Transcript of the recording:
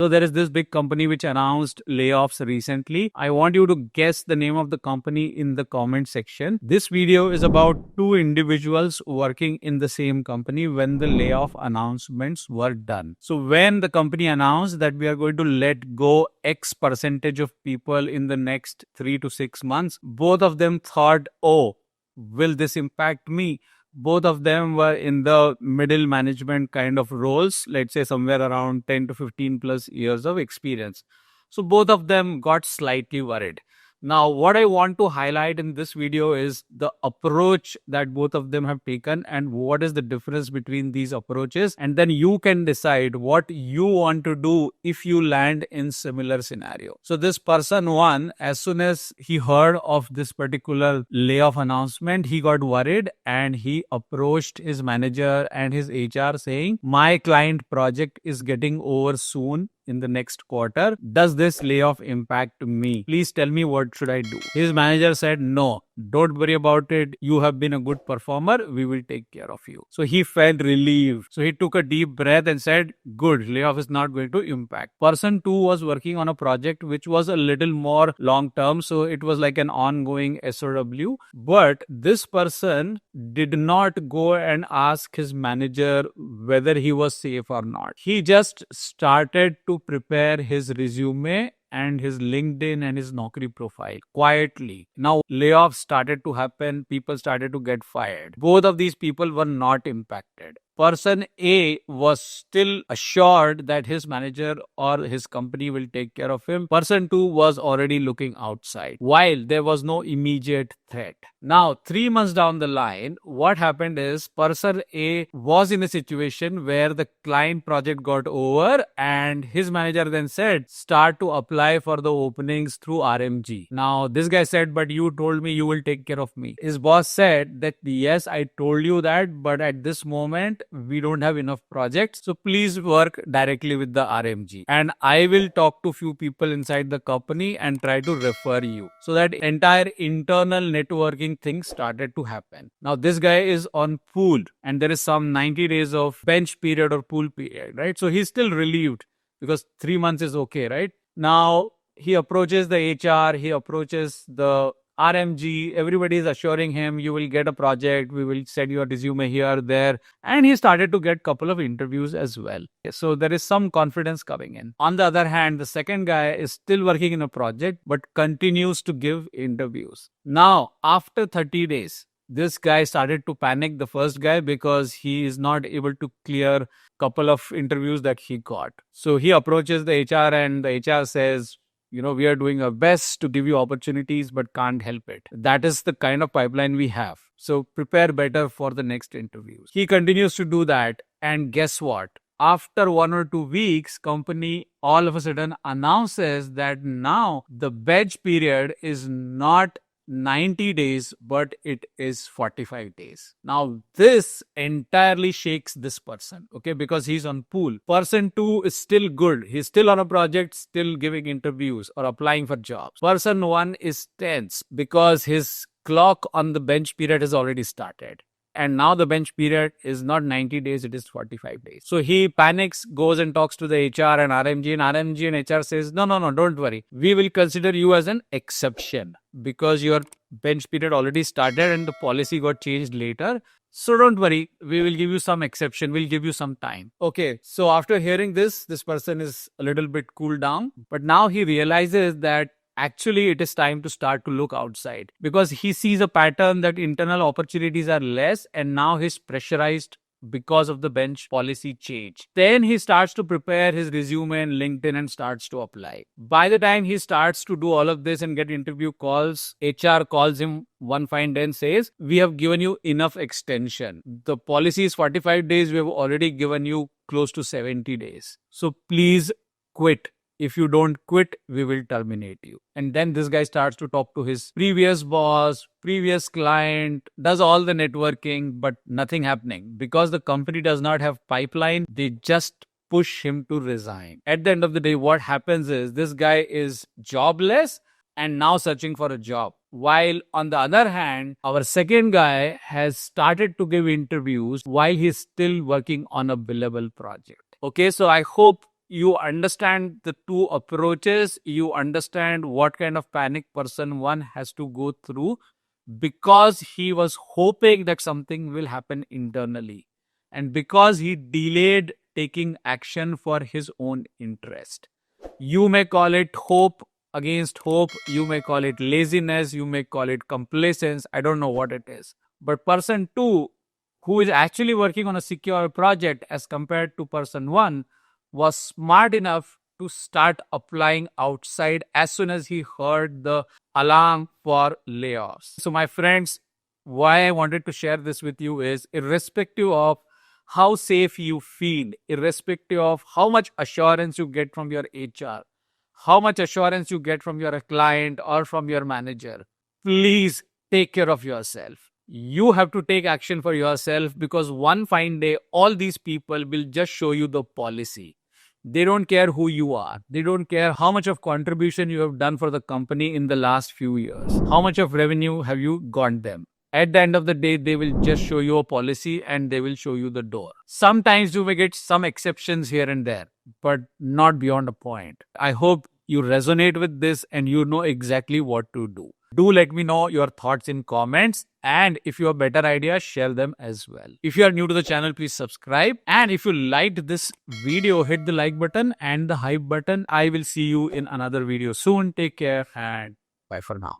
So there is this big company which announced layoffs recently. I want you to guess the name of the company in the comment section. This video is about two individuals working in the same company when the layoff announcements were done. So when the company announced that we are going to let go X percentage of people in the next 3 to 6 months, both of them thought, oh, will this impact me? Both of them were in the middle management kind of roles, let's say somewhere around 10 to 15 plus years of experience. So both of them got slightly worried. Now, what I want to highlight in this video is the approach that both of them have taken and what is the difference between these approaches. And then you can decide what you want to do if you land in similar scenario. So this person one, as soon as he heard of this particular layoff announcement, he got worried and he approached his manager and his HR saying, my client project is getting over soon in the next quarter. Does this layoff impact me? Please tell me, what should I do? His manager said, no, don't worry about it. You have been a good performer. We will take care of you. So he felt relieved. So he took a deep breath and said, good, layoff is not going to impact. Person two was working on a project which was a little more long term. So it was like an ongoing SOW. But this person did not go and ask his manager whether he was safe or not. He just started to prepare his resume and his LinkedIn and his Naukri profile quietly. Now, layoffs started to happen. People started to get fired. Both of these people were not impacted. Person A was still assured that his manager or his company will take care of him. Person 2 was already looking outside, while there was no immediate threat. Now, 3 months down the line, what happened is person A was in a situation where the client project got over and his manager then said, start to apply for the openings through RMG. Now, this guy said, but you told me you will take care of me. His boss said that, yes, I told you that, but at this moment, we don't have enough projects. So please work directly with the RMG. And I will talk to few people inside the company and try to refer you. So that entire internal networking thing started to happen. Now this guy is on pool and there is some 90 days of bench period or pool period, right? So he's still relieved because 3 months is okay, right? Now he approaches the HR, he approaches the RMG, everybody is assuring him, you will get a project, we will send your resume here, there. And he started to get a couple of interviews as well. So there is some confidence coming in. On the other hand, the second guy is still working in a project, but continues to give interviews. Now, after 30 days, this guy started to panic, the first guy, because he is not able to clear couple of interviews that he got. So he approaches the HR and the HR says, we are doing our best to give you opportunities, but can't help it. That is the kind of pipeline we have. So prepare better for the next interviews. He continues to do that. And guess what? After 1 or 2 weeks, company all of a sudden announces that now the bench period is not 90 days, but it is 45 days. Now, this entirely shakes this person, okay, because he's on pool. Person 2 is still good. He's still on a project, still giving interviews or applying for jobs. Person 1 is tense because his clock on the bench period has already started. And now the bench period is not 90 days, it is 45 days. So he panics, goes and talks to the HR and RMG, and HR says, no, don't worry. We will consider you as an exception because your bench period already started and the policy got changed later. So don't worry, we will give you some exception, we'll give you some time. Okay, so after hearing this person is a little bit cooled down, but now he realizes that actually it is time to start to look outside because he sees a pattern that internal opportunities are less and now he's pressurized because of the bench policy change. Then he starts to prepare his resume and LinkedIn and starts to apply. By the time he starts to do all of this and get interview calls, HR calls him one fine day and says, we have given you enough extension. The policy is 45 days. We have already given you close to 70 days. So please quit. If you don't quit, we will terminate you. And then this guy starts to talk to his previous boss, previous client, does all the networking, but nothing happening. Because the company does not have pipeline, they just push him to resign. At the end of the day, what happens is this guy is jobless and now searching for a job. While on the other hand, our second guy has started to give interviews while he's still working on a billable project. Okay, so I hope you understand the two approaches, you understand what kind of panic person one has to go through, because he was hoping that something will happen internally, and because he delayed taking action for his own interest. You may call it hope against hope, you may call it laziness, you may call it complacence, I don't know what it is. But person 2, who is actually working on a secure project as compared to person 1, was smart enough to start applying outside as soon as he heard the alarm for layoffs. So, my friends, why I wanted to share this with you is, irrespective of how safe you feel, irrespective of how much assurance you get from your HR, how much assurance you get from your client or from your manager, please take care of yourself. You have to take action for yourself, because one fine day, all these people will just show you the policy. They don't care who you are. They don't care how much of contribution you have done for the company in the last few years. How much of revenue have you got them? At the end of the day, they will just show you a policy and they will show you the door. Sometimes you may get some exceptions here and there, but not beyond a point. I hope you resonate with this and you know exactly what to do. Do let me know your thoughts in comments, and if you have better ideas, share them as well. If you are new to the channel, please subscribe, and if you liked this video, hit the like button and the hype button. I will see you in another video soon. Take care and bye for now.